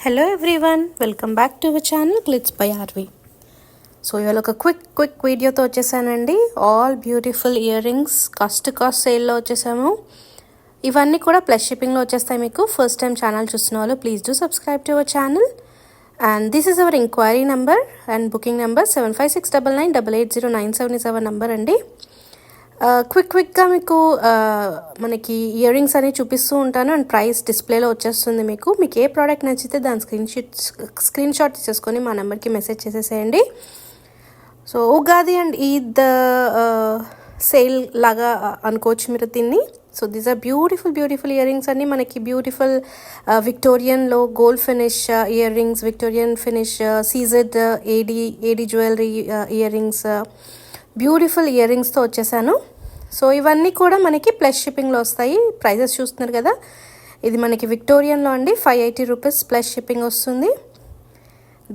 Hello everyone, welcome back to our channel Glitz by RV. So ఇవాళ ఒక quick వీడియోతో వచ్చేసానండి. All beautiful earrings cost సేల్లో వచ్చేసాము. ఇవన్నీ కూడా ప్లస్ షిప్పింగ్లో వచ్చేస్తాయి మీకు. ఫస్ట్ టైం ఛానల్ చూస్తున్న వాళ్ళు please do subscribe to our channel. And this is our enquiry number and booking number 7569988097 is hour number అండి. క్విక్గా మీకు మనకి ఇయర్ రింగ్స్ అనేవి చూపిస్తూ ఉంటాను అండ్ ప్రైస్ డిస్ప్లేలో వచ్చేస్తుంది. మీకు ఏ ప్రోడక్ట్ నచ్చితే దాని స్క్రీన్ షాట్ తీసేసుకొని మా నెంబర్కి మెసేజ్ చేసేసేయండి. So Ugadi and Eid sale లాగా అనుకోవచ్చు మీరు దీన్ని. So these are beautiful earrings అన్ని మనకి బ్యూటిఫుల్ విక్టోరియన్లో gold finish earrings, Victorian finish CZ AD jewellery earrings, beautiful ఇయర్ రింగ్స్తో వచ్చేసాను. సో ఇవన్నీ కూడా మనకి ప్లస్ షిప్పింగ్లో వస్తాయి. ప్రైజెస్ చూస్తున్నారు కదా, ఇది మనకి విక్టోరియన్లో అండి 580 రూపీస్ ప్లస్ షిప్పింగ్ వస్తుంది.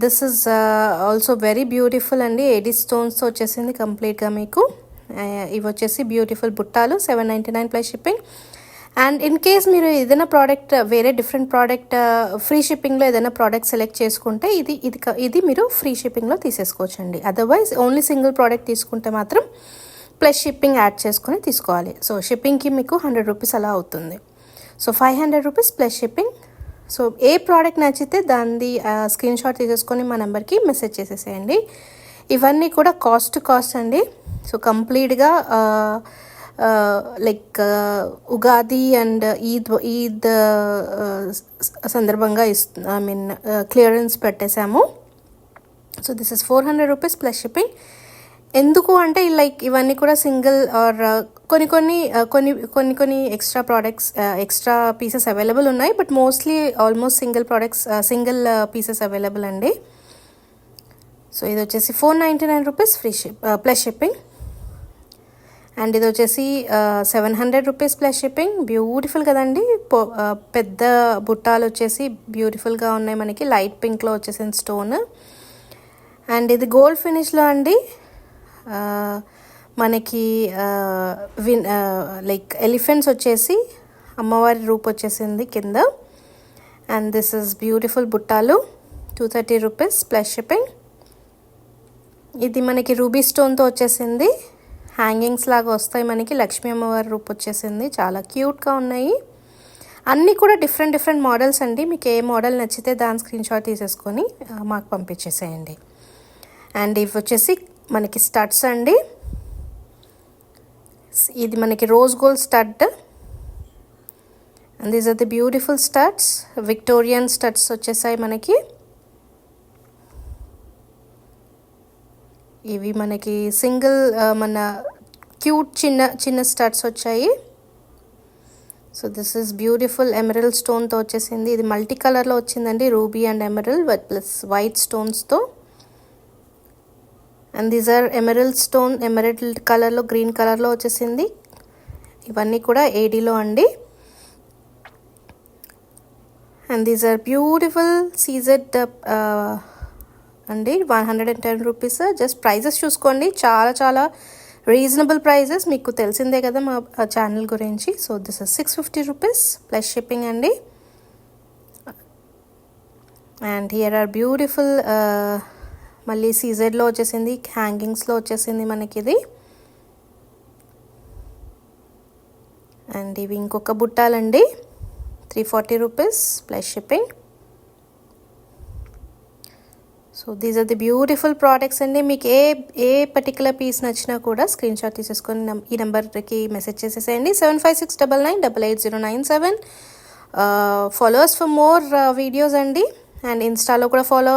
This is also very beautiful అండి. ఏడీ స్టోన్స్తో వచ్చేసింది కంప్లీట్గా మీకు. ఇవి వచ్చేసి బ్యూటిఫుల్ బుట్టాలు 799 plus shipping. And in case మీరు ఏదైనా ప్రోడక్ట్ వేరే డిఫరెంట్ ప్రోడక్ట్ ఫ్రీ షిప్పింగ్లో ఏదైనా ప్రోడక్ట్ సెలెక్ట్ చేసుకుంటే ఇది మీరు ఫ్రీ షిప్పింగ్లో తీసేసుకోవచ్చండి. అదర్వైజ్ ఓన్లీ సింగిల్ ప్రోడక్ట్ తీసుకుంటే మాత్రం ప్లస్ షిప్పింగ్ యాడ్ చేసుకొని తీసుకోవాలి. సో షిప్పింగ్కి మీకు 100 రూపీస్ అలా అవుతుంది. So 500 rupees plus shipping. So ఏ ప్రోడక్ట్ నచ్చితే దాన్ని స్క్రీన్ షాట్ తీసేసుకొని మా నెంబర్కి మెసేజ్ చేసేసేయండి. ఇవన్నీ కూడా కాస్ట్ అండి. సో కంప్లీట్గా లైక్ ఉగాది అండ్ ఈద్ సందర్భంగా క్లియరెన్స్ పెట్టేశాము. So this is 400 rupees plus shipping. ఎందుకు అంటే లైక్ ఇవన్నీ కూడా సింగిల్ ఆర్ కొన్ని extra products extra pieces available ఉన్నాయి. But mostly almost single pieces available అండి. సో ఇది వచ్చేసి 499 రూపీస్ ప్లస్ షిప్పింగ్. అండ్ ఇది వచ్చేసి 700 రూపీస్ ప్లస్ షిప్పింగ్. బ్యూటిఫుల్ కదండి. పెద్ద బుట్టాలు వచ్చేసి బ్యూటిఫుల్గా ఉన్నాయి మనకి. లైట్ పింక్లో వచ్చేసింది స్టోన్. అండ్ ఇది గోల్డ్ ఫినిష్లో అండి. మనకి లైక్ ఎలిఫెంట్స్ వచ్చేసి అమ్మవారి రూప్ వచ్చేసింది కింద. అండ్ దిస్ ఇస్ బ్యూటిఫుల్ బుట్టాలు 230 రూపీస్ ప్లస్ షిప్పింగ్. ఇది మనకి రూబీ స్టోన్తో వచ్చేసింది. హ్యాంగింగ్స్ లాగా వస్తాయి మనకి. లక్ష్మీ అమ్మవారి రూప్ వచ్చేసింది. చాలా క్యూట్గా ఉన్నాయి. అన్నీ కూడా డిఫరెంట్ మోడల్స్ అండి. మీకు ఏ మోడల్ నచ్చితే దాని స్క్రీన్ షాట్ తీసేసుకొని మాకు పంపించేసేయండి. అండ్ ఇవి వచ్చేసి మనకి స్టడ్స్ అండి. ఇది మనకి rose gold stud. And these are the beautiful studs. Victorian studs వచ్చేసాయి మనకి. ఇవి మనకి సింగిల్ మన క్యూట్ చిన్న స్టడ్స్ వచ్చాయి. So this is beautiful emerald స్టోన్తో వచ్చేసింది. ఇది మల్టీ కలర్లో వచ్చిందండి. Ruby and emerald plus white స్టోన్స్తో. అండ్ దీస్ ఆర్ ఎమరల్డ్ కలర్లో గ్రీన్ కలర్లో వచ్చేసింది. ఇవన్నీ కూడా ఏడీలో అండి. And these are beautiful CZ అండి 110 రూపీస్. జస్ట్ ప్రైజెస్ చూసుకోండి, చాలా రీజనబుల్ ప్రైజెస్. మీకు తెలిసిందే కదా మా ఛానల్ గురించి. So this is 650 rupees plus shipping అండి. అండ్ హియర్ ఆర్ బ్యూటిఫుల్ మళ్ళీ సీజెడ్లో వచ్చేసింది, హ్యాంగింగ్స్లో వచ్చేసింది మనకి ఇది. అండ్ ఇవి ఇంకొక బుట్టాలండి 340 rupees plus shipping. So these are the beautiful products అండి. మీకు ఏ పర్టికులర్ పీస్ నచ్చినా కూడా స్క్రీన్ షాట్ తీసేసుకొని ఈ నెంబర్కి మెసేజ్ చేసేసేయండి. 7569988097. ఫాలోవర్స్ ఫర్ మోర్ వీడియోస్ అండి. అండ్ ఇన్స్టాలో కూడా ఫాలో